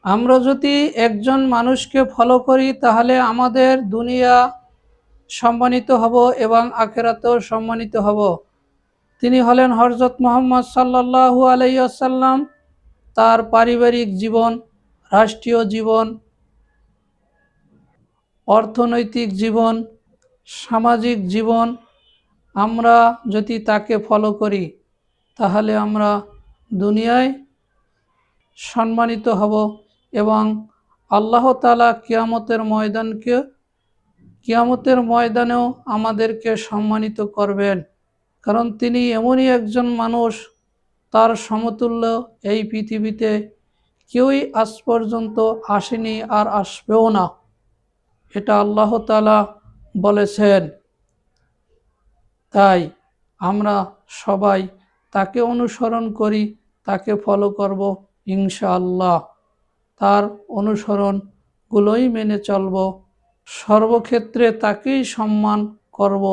আমরা যদি একজন মানুষকে ফলো করি তাহলে আমাদের দুনিয়া সম্মানিত হব এবং আখিরাতেও সম্মানিত হব। তিনি হলেন হযরত মুহাম্মদ সাল্লাল্লাহু আলাইহি ওয়াসাল্লাম। তার পারিবারিক জীবন, রাষ্ট্রীয় জীবন, অর্থনৈতিক জীবন, সামাজিক জীবন, আমরা যদি তাকে ফলো করি তাহলে আমরা দুনিয়ায় সম্মানিত হব এবং আল্লাহ তাআলা কিয়ামতের ময়দানেও আমাদেরকে সম্মানিত করবেন। কারণ তিনি এমনই একজন মানুষ, তার সমতুল্য এই পৃথিবীতে কেউই আজ পর্যন্ত আসেনি আর আসবেও না, এটা আল্লাহ তাআলা বলেছেন। তাই আমরা সবাই তাকে অনুসরণ করি, তাকে ফলো করব ইনশাআল্লাহ। তার অনুসরণগুলোই মেনে চলব, সর্বক্ষেত্রে তাকেই সম্মান করব।